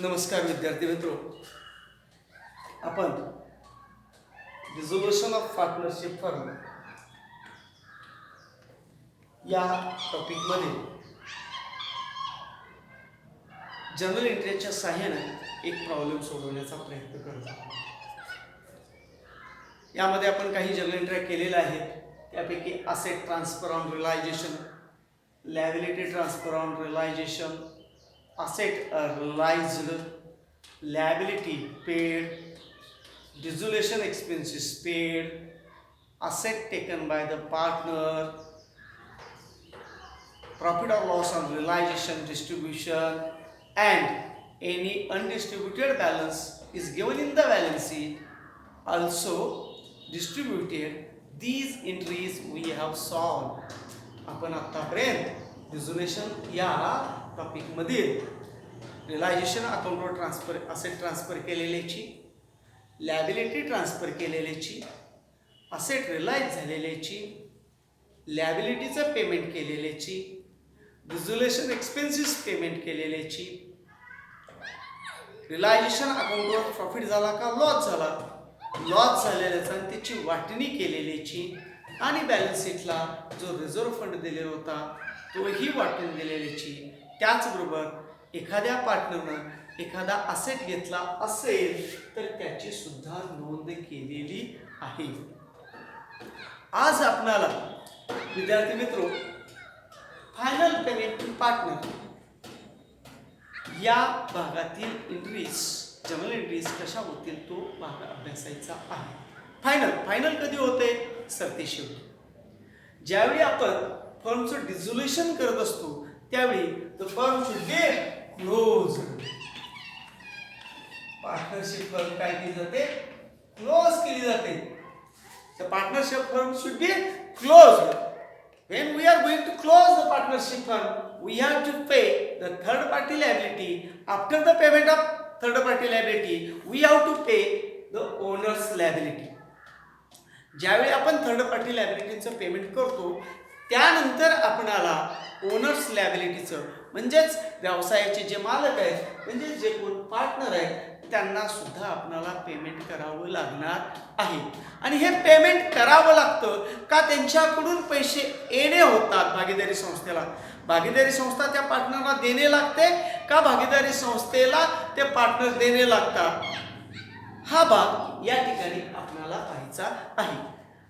नमस्कार विद्यार्थी मित्रो, आपण रिझोल्युशन ऑफ पार्टनरशिप फर्म या टॉपिकमध्ये जर्नल एंट्रीच्या सहाय्याने एक प्रॉब्लेम सोडवण्याचा प्रयत्न करत आहोत. यामध्ये आपण काही जर्नल एंट्री केलेल्या आहेत. त्यापैकी asset transfer on realisation, liability transfer on realisation, asset realized, liability paid, dissolution expenses paid, asset taken by the partner, profit or loss on realization distribution, and any undistributed balance is given in the balance sheet also distributed. These entries we have solved. आपण आतापर्यंत dissolution या topic मधील realisation अकाउंटवर transfer, asset transfer केलेल्याची, liability transfer केलेल्याची, asset realise झालेल्याची, लायबिलिटीचं payment केलेल्याची, डिझोल्युशन एक्सपेन्सेस पेमेंट केलेल्याची, रिलायझेशन अकाउंटवर प्रॉफिट झाला का लॉस झाला, लॉस झालेल्याचा आणि त्याची वाटणी केलेल्याची, आणि बॅलन्स शीटला जो रिझर्व्ह फंड दिलेला होता तोही वाटून दिलेल्याची. त्याचबरोबर एखाद्या पार्टनरनं एखादा असेट घेतला असेल तर त्याची सुद्धा नोंद केलेली आहे. आज आपणाला विद्यार्थी मित्रो फायनल पेमेंट टू पार्टनर या भागातील एंट्रीज, जर्नल एंट्रीज कशा होतील तो भाग अभ्यासायचा आहे. फायनल कधी होते? सरतेशेवटी. ज्यावेळी आपण फर्मचं डिझोल्युशन करत असतो त्यावेळी the firm should be closed. Partnership firm काय केली जाते? क्लोज केली जाते. The partnership firm should be closed. When we are going to close the partnership firm, we have to pay the third party liability. After the payment of third party liability, we have to pay the owner's liability. ज्यावेळी आपण third party लायबिलिटीचं payment करतो त्यानंतर आपणाला owners लायबिलिटीचं म्हणजेच व्यवसायाचे जे मालक आहेत म्हणजे जे कोण पार्टनर आहेत त्यांना सुद्धा आपणाला पेमेंट करावं लागणार आहे. आणि हे पेमेंट करावं लागतं का? त्यांच्याकडून पैसे येणे होतात भागीदारी संस्थेला. भागीदारी संस्था त्या पार्टनरला देणे लागते का भागीदारी संस्थेला ते पार्टनर देणे लागतात? हा भाग या ठिकाणी आपल्याला पाहायचा आहे.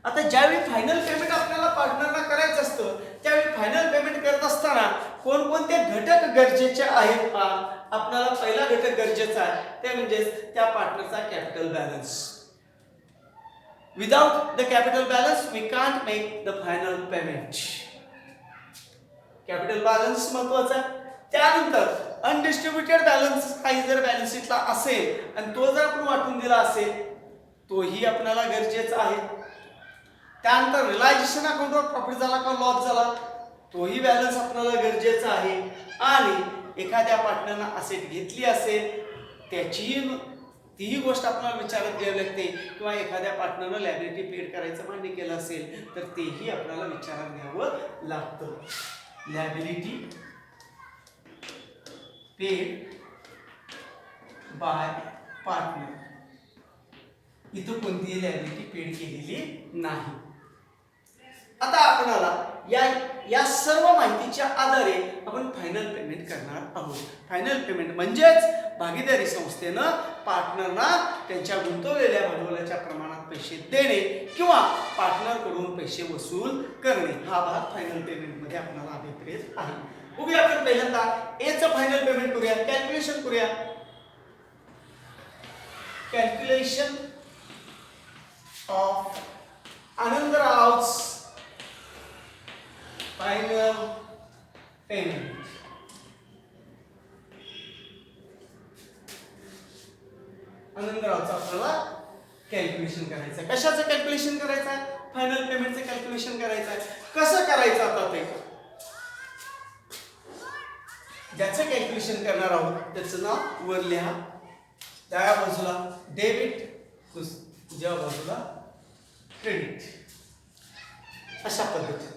आता ज्यावेळी फायनल पेमेंट आपल्याला पार्टनरला करायचं असतं त्यावेळी फायनल पेमेंट करत असताना कोणकोणते घटक गरजेचे आहेत? आपल्याला पहिला घटक गरजेचा आहे ते म्हणजे त्या पार्टनरचा capital balance. Without the capital balance we can't make the final payment. Capital balance महत्वाचा आहे. त्यानंतर अनडिस्ट्रीब्युटेड बॅलन्स काही जर बॅलन्स शीटला असेल आणि तो जर आपण वाटून दिला असेल तोही आपल्याला गरजेचा आहे. त्यानंतर रिलायझेशन अकाउंटवर प्रॉफिट झाला का लॉस झाला तोही बॅलन्स आपल्याला गरजेचा आहे. आणि एखाद्या पार्टनरनं असेट घेतली असेल त्याचीही तीही गोष्ट आपल्याला विचारात घ्यावी लागते. किंवा एखाद्या पार्टनरनं लायबिलिटी पेड करायचं मान्य केलं असेल तर तेही आपल्याला विचारात घ्यावं लागतं. लायबिलिटी पेड बाय पार्टनर, इथं कोणतीही लायबिलिटी पेड केलेली नाही. आता आपणाला या सर्व माहितीच्या आधारे आपण फायनल पेमेंट करणार आहोत. फायनल पेमेंट म्हणजेच भागीदारी संस्थेनं पार्टनरना त्यांच्या गुंतवलेल्या भांडवलाच्या प्रमाणात पैसे देणे किंवा पार्टनरकडून पैसे वसूल करणे हा भाग फायनल पेमेंट मध्ये आपल्याला अभिप्रेत आहे. बघूया आपण पहिल्यांदा एचं फायनल पेमेंट करूया, कॅल्क्युलेशन करूया. Calculation of Anandrao's final payment. आनंदरावचं आपल्याला कॅल्क्युलेशन करायचं आहे. कशाचं कॅल्क्युलेशन करायचं आहे? फायनल पेमेंटचं कॅल्क्युलेशन करायचं आहे. कसं करायचं आता ते? ज्याचं कॅल्क्युलेशन करणार आहोत त्याचं नाव वर लिहा. त्या बाजूला डेबिट, दुसऱ्या बाजूला क्रेडिट, अशा पद्धतीने.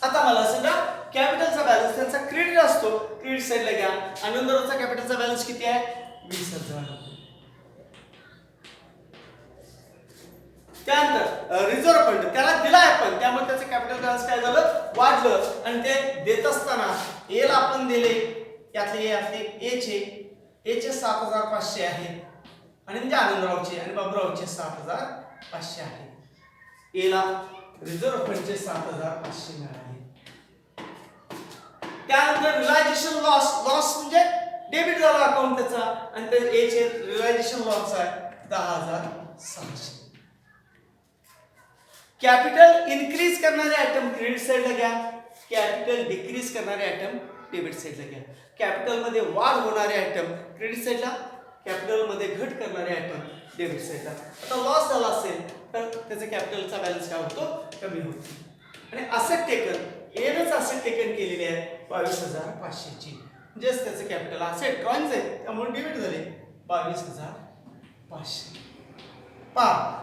आता मला सांगा कॅपिटलचा बॅलन्स त्यांचा क्रेडिट असतो, क्रेडिट साइडला घ्या. आनंदरावचा कॅपिटलचा बॅलन्स किती आहे? 20,000 रुपये. त्यानंतर रिझर्व्ह फंड त्याला दिलाय आपण, त्यामुळे त्याचं कॅपिटल बॅलन्स काय झालं, वाढलं. आणि ते देत असताना ए ला आपण दिले, यातले ए चे 7,500 आहेत आणि म्हणजे आनंदरावचे आणि बाबूरावचे 7,500 आहेत. ए ला रिझर्व्ह फंडचे 7,500 मिळाले. त्यानंतर रिलायझेशन लॉस म्हणजे डेबिट झाला अकाउंट त्याचा, आणि ते ए चे रिलायझेशन लॉस आहे 10,600. कॅपिटल इन्क्रीज करणारे आयटम क्रेडिट साइडला घ्या, कॅपिटल डिक्रीज करणारे आयटम डेबिट साइडला घ्या. कॅपिटल मध्ये वाढ होणारे आयटम क्रेडिट साइडला, कॅपिटल मध्ये घट करणारे आयटम डेबिट साइडला. आता लॉस झाला असेल तर त्याचा कॅपिटलचा बॅलन्स काय होतो, कमी होतो. आणि असेट टेकन एनच असेट टेकन केलेले आहे 22,500 ची, म्हणजेच त्याचं कॅपिटल असेट ड्रॉइंग आहे त्यामुळे डेबिट झाले 22,500. पहा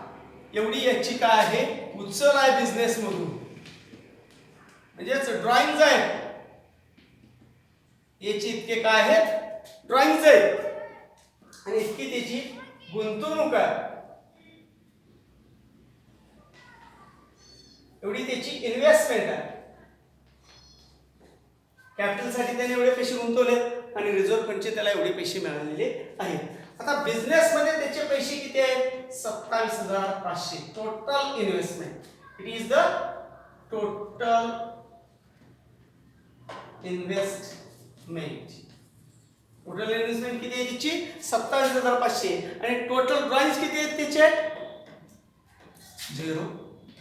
एवढी याची काय आहे, उचल आहे बिझनेस मधून, म्हणजेच ड्रॉइंग आहे. याची इतके काय आहेत, ड्रॉइंग आहेत, आणि इतकी त्याची गुंतवणूक आहे. एवढी त्याची इन्व्हेस्टमेंट आहे. कॅपिटल साठी त्याने एवढे पैसे गुंतवले आणि रिझर्व्ह फंडचे त्याला एवढे पैसे मिळालेले आहेत. आता बिझनेस मध्ये त्याचे पैसे किती आहेत, 27,500 total investment. It is the total investment. Total investment किती आहे त्याची, 27,500. आणि टोटल ड्रॉइंग्स किती आहेत त्याचे, 0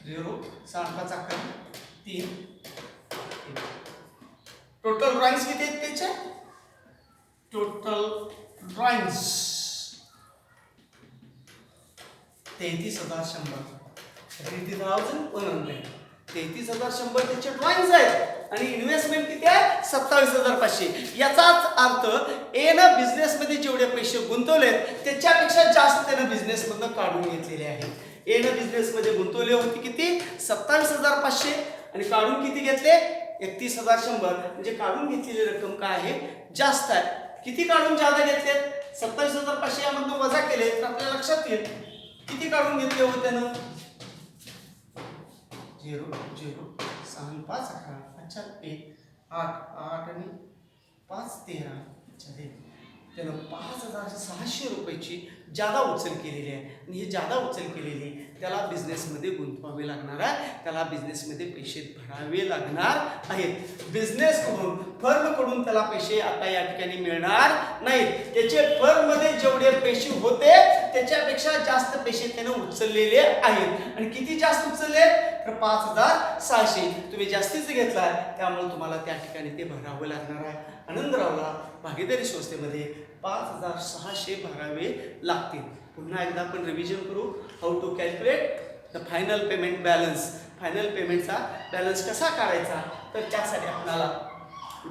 0 7 5 11 3. टोटल ड्रॉइंग्स किती आहेत त्याचे, टोटल ड्रॉइंग्स 33,100. 33,100 33,100 त्याचे ड्रॉइंग्स आहेत आणि इन्व्हेस्टमेंट किती आहे, 27,500. याचाच अर्थ ए न बिझनेस मध्ये जेवढे पैसे गुंतवलेत त्याच्यापेक्षा जास्त त्यानं बिझनेस मधनं काढून घेतलेले आहेत. ए न बिझनेस मध्ये गुंतवले होते किती, 27,500 आणि काढून किती घेतले, 31,100. म्हणजे काढून घेतलेली रक्कम काय आहे, जास्त आहे. किती काढून जादा घेतले, 27,500 यामधून वजा केले तर आपल्याला लक्षात येईल किती काढून घेतले होते त्यानं. 0 0 6 5 11 अच्छा 1 8 8 आणि 5 13. अच्छा त्यानं 5,600 रुपयाची जादा उचल केलेली आहे. आणि ही जादा उचल केलेली त्याला बिझनेसमध्ये गुंतवावे लागणार आहे, त्याला बिझनेसमध्ये पैसे भरावे लागणार आहेत. बिझनेसकडून फर्मकडून त्याला पैसे आता या ठिकाणी मिळणार नाहीत. त्याचे फर्ममध्ये जेवढे पैसे होते त्याच्यापेक्षा जास्त पैसे त्यानं उचललेले आहेत. आणि किती जास्त उचलले तर 5,600. तुम्ही जास्तीच घेतलाय त्यामुळे तुम्हाला त्या ठिकाणी ते भरावं लागणार आहे. आनंदरावला भागीदारी संस्थेमध्ये 5,600 भरावे लागतील. पुन्हा एकदा आपण रिव्हिजन करू. How to calculate the final payment balance. Final पेमेंटचा बॅलन्स कसा काढायचा, तर त्यासाठी आपल्याला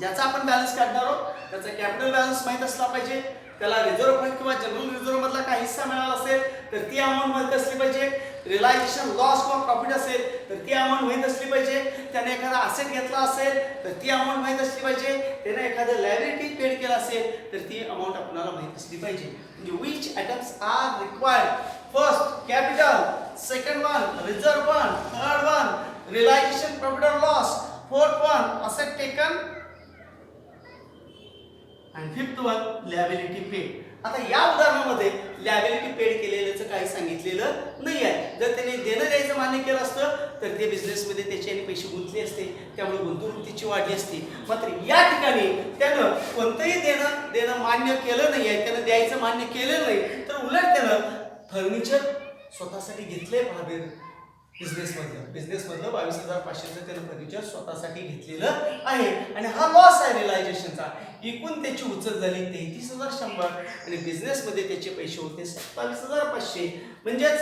ज्याचा आपण बॅलन्स काढणार आहोत त्याचा कॅपिटल बॅलन्स माहीत असला पाहिजे. त्याला रिझर्व्ह फंड किंवा जनरल रिझर्व्ह मधला काही हिस्सा मिळाला असेल तर ती अमाऊंट माहित असली पाहिजे. रिलायझेशन लॉस किंवा प्रॉफिट असेल तर ती अमाऊंट माहित असली पाहिजे. त्याने एखादा असेट घेतला असेल तर ती अमाऊंट माहित असली पाहिजे. त्याने एखादं लायबिलिटी पेड केला असेल तर ती अमाऊंट आपल्याला माहित असली पाहिजे. म्हणजे which items are required. First capital, second one reserve fund, third one realisation profit और loss, fourth one asset taken आणि फिफ्थ वन लायबिलिटी पेड. आता या उदाहरणामध्ये लायबिलिटी पेड केलेल्याचं काही सांगितलेलं नाही आहे. जर त्याने देणं द्यायचं मान्य केलं असतं तर ते बिझनेसमध्ये त्याच्याने पैसे गुंतले असते, त्यामुळे गुंतवणूक त्याची वाढली असती. मात्र या ठिकाणी त्यानं कोणतंही देणं मान्य केलं नाही आहे, त्यानं द्यायचं मान्य केलं नाही, तर उलट त्यानं फर्निचर स्वतःसाठी घेतलंय. बाहेर बिझनेसमधलं 22,500चं त्यानं फर्निचर स्वतःसाठी घेतलेलं आहे. आणि हा लॉस आहे रिलायझेशनचा. एकूण त्याची उचल झाली 33,100 आणि बिझनेसमध्ये त्याचे पैसे होते 27,500. म्हणजेच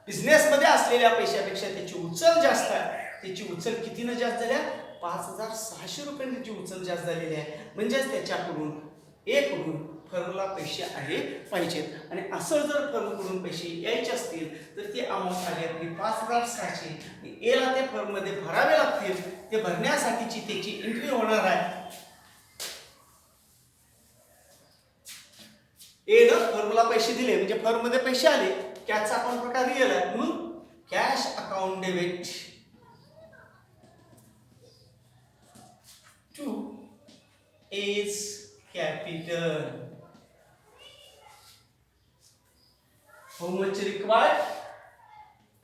बिझनेसमध्ये असलेल्या पैशापेक्षा त्याची उचल जास्त आहे. त्याची उचल कितीनं जास्त झाल्या, 5,600 रुपयांनी त्याची उचल जास्त झालेली आहे. म्हणजेच त्याच्याकडून कडून फर्मला पैसे आले पाहिजेत. आणि असं जर फर्मकडून पैसे यायचे असतील तर ती अमाऊंट आली आपली 5,600. एला ते फर्ममध्ये भरावे लागतील. ते भरण्यासाठीची त्याची एंट्री होणार आहे. ए न फर्मला पैसे दिले म्हणजे फर्म मध्ये पैसे आले, कॅशचा अकाउंट प्रकार रिअल आहे म्हणून cash account debit to as capital. How much required?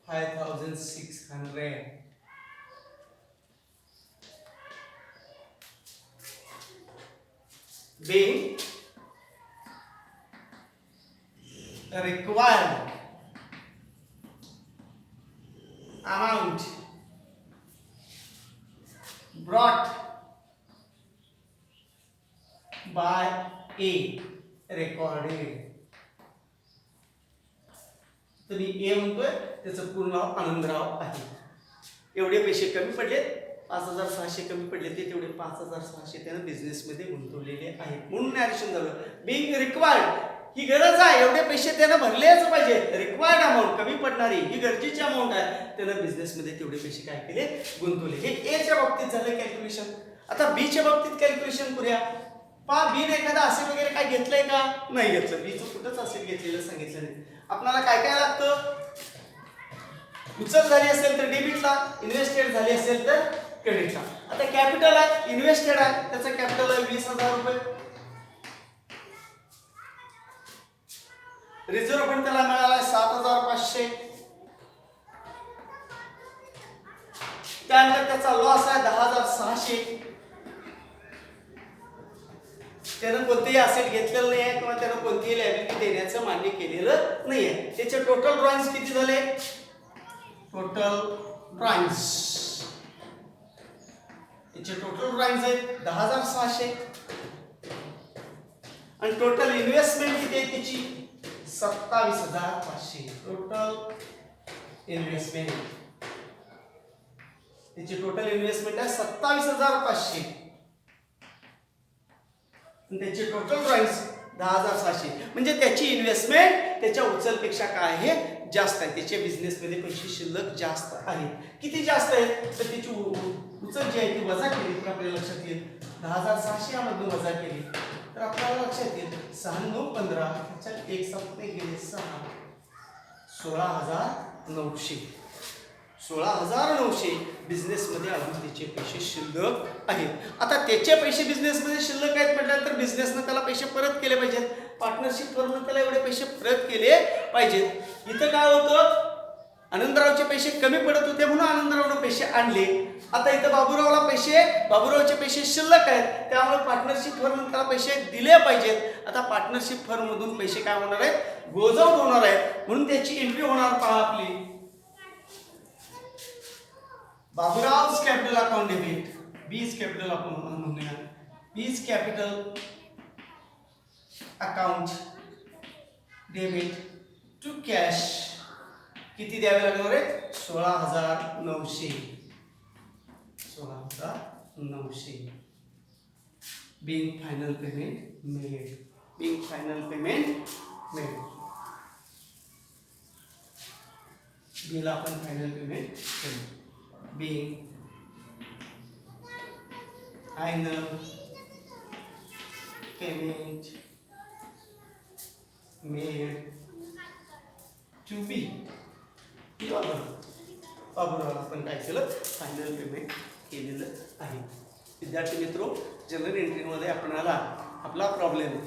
5,600. Being required amount brought by A recorded. तर मी ए म्हणतोय, त्याचं पूर्ण नाव आनंदराव आहे. एवढे पैसे कमी पडले, 5,600 कमी पडले, ते तेवढे 5,600 त्यानं बिझनेसमध्ये गुंतवलेले आहेत म्हणून नॅरेशन झालं. बिंग रिक्वायर्ड ही गरज आहे, एवढे पैसे त्यानं भरलेच पाहिजे. रिक्वायर्ड अमाऊंट कमी पडणारी ही गरजेची अमाऊंट आहे, त्यानं बिझनेसमध्ये तेवढे पैसे काय केले, गुंतवले. हे ए च्या बाबतीत झालं कॅल्क्युलेशन. आता बी च्या बाबतीत कॅल्क्युलेशन करूया. पा बी ने एखादा असेल वगैरे काय घेतलंय का, नाही घेतलं. बीचं कुठंच असेल घेतलेलं सांगितलं नाही. आपल्याला काय काय लागतं, उचल झाली असेल तर डेबिटला, इन्व्हेस्टेड झाली असेल तर क्रेडिटला. आता कॅपिटल आहे, इन्व्हेस्टेड आहे, त्याचं कॅपिटल आहे 20,000 रुपये. रिझर्व्ह फंड त्याला मिळाला 7,500. त्यानंतर त्याचा लॉस आहे 10,600. त्यानं कोणतेही असेट घेतलेलं नाही आहे किंवा त्यानं कोणतीही लायबिलिटी देण्याचं मान्य केलेलं नाही आहे. त्याचे टोटल ड्रॉइंग्स किती झाले, टोटल ड्रॉइंग्स याचे टोटल ड्रॉइंग्स आहेत 10,600. आणि टोटल इन्व्हेस्टमेंट किती आहे त्याची 27,500. टोटल इन्व्हेस्टमेंट त्याची टोटल इन्व्हेस्टमेंट आहे 27,500. त्याचे टोटल ड्रॉइंग्स 10,600. म्हणजे त्याची इन्व्हेस्टमेंट त्याच्या उचलपेक्षा काय आहे, जास्त आहे. त्याच्या बिझनेसमध्ये पैसे शिल्लक जास्त आहेत. किती जास्त आहेत तर त्याची उचल जी आहे ती वजा केली तर आपल्याला लक्षात येईल. 10,600 मधून वजा केली तर आपल्याला लक्षात येईल 6 9 15 त्याच्यात 1 7 गेले 6 16,900. 16,900 बिझनेसमध्ये अजून त्याचे पैसे शिल्लक आहेत. आता त्याचे पैसे बिझनेसमध्ये शिल्लक आहेत म्हटल्यानंतर बिझनेसनं त्याला पैसे परत केले पाहिजेत. पार्टनरशिप फर्मनं त्याला एवढे पैसे परत केले पाहिजेत. इथं काय होतं, आनंदरावचे पैसे कमी पडत होते म्हणून आनंदरावनं पैसे आणले. आता इथं बाबूरावचे पैसे शिल्लक आहेत, त्यामुळे पार्टनरशिप फर्मनं त्याला पैसे दिले पाहिजेत. आता पार्टनरशिप फर्म मधून पैसे काय होणार आहेत, गोज आउट होणार आहेत. म्हणून त्याची एंट्री होणार पहा आपली बाबूराव's capital account debit, B's capital account म्हणूया. B's capital account debit to cash किती द्यावे लागणार आहे 16,900. 16,900 being final payment made. Bill आपण फायनल पेमेंट केलं. being final payment made to be बाबूरावला आपण काय केलं, फायनल पेमेंट केलेलं आहे. विद्यार्थी मित्रो, जनरल एंट्रीमध्ये आपणाला आपला प्रॉब्लेम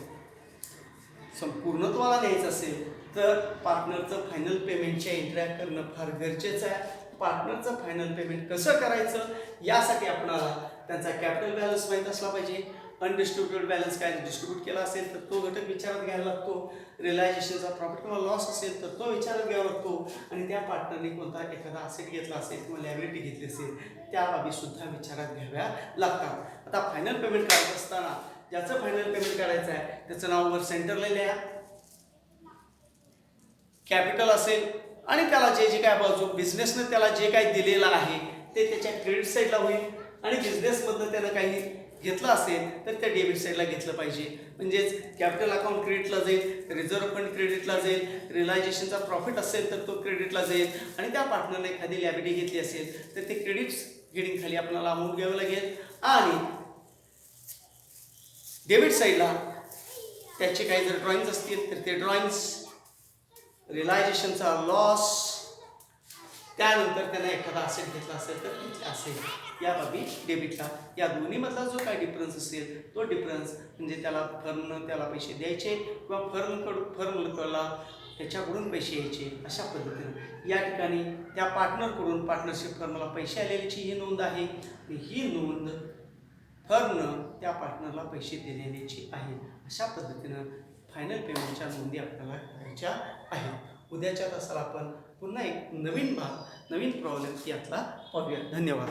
संपूर्णत्वाला न्यायचं असेल तर पार्टनरचं फायनल पेमेंटच्या एंट्र्या करणं फार गरजेचं आहे. पार्टनरचं फायनल पेमेंट कसं करायचं यासाठी आपणाला त्यांचा कॅपिटल बॅलन्स माहीत असला पाहिजे. अनडिस्ट्रीब्युटेड बॅलन्स काय डिस्ट्रीब्यूट केला असेल तर तो घटक विचारात घ्यायला लागतो. रिलायझेशनचा प्रॉफिट किंवा लॉस असेल तर तो विचारात घ्यावा लागतो. आणि त्या पार्टनरने कोणता एखादा असेट घेतला असेल किंवा लायबिलिटी घेतली असेल त्या बाबी सुद्धा विचारात घ्याव्या लागतात. आता फायनल पेमेंट करत असताना ज्याचं फायनल पेमेंट करायचं आहे त्याचं नाव वर सेंटरला लिहा. कॅपिटल असेल आणि त्याला जे जे काय बाजू बिझनेसनं त्याला जे काही दिलेलं आहे ते त्याच्या क्रेडिट साईडला होईल. आणि बिझनेसमधनं त्यानं काही घेतलं असेल तर त्या डेबिट साईडला घेतलं पाहिजे. म्हणजेच कॅपिटल अकाउंट क्रेडिटला जाईल, रिझर्व्ह फंड क्रेडिटला जाईल, रिलायझेशनचा प्रॉफिट असेल तर तो क्रेडिटला जाईल. आणि त्या पार्टनरने एखादी लायबिलिटी घेतली असेल तर ते क्रेडिट्स हेडिंग खाली आपल्याला अमाऊंट घ्यावं लागेल. आणि डेबिट साईडला त्याचे काही जर ड्रॉइंग्स असतील तर ते ड्रॉइंग्स, रिअलायझेशनचा लॉस, त्यानंतर त्याने एखादा असेट घेतला असेल तर तिथले असेट या बाबी डेबिटला, या दोन्हीमधला जो काही डिफरन्स असेल तो डिफरन्स म्हणजे त्याला फर्मनं त्याला पैसे द्यायचे किंवा फर्मला त्याच्याकडून पैसे यायचे, अशा पद्धतीने या ठिकाणी त्या पार्टनरकडून पार्टनरशिप फर्मला पैसे आलेल्याची ही नोंद आहे आणि ही नोंद फर्मनं त्या पार्टनरला पैसे दिलेल्याची आहे. अशा पद्धतीनं फायनल पेमेंटच्या नोंदी आपल्याला करायच्या आहेत. उद्याच्या तासाला आपण पुन्हा एक नवीन प्रॉब्लेम यातला पाहूया. धन्यवाद.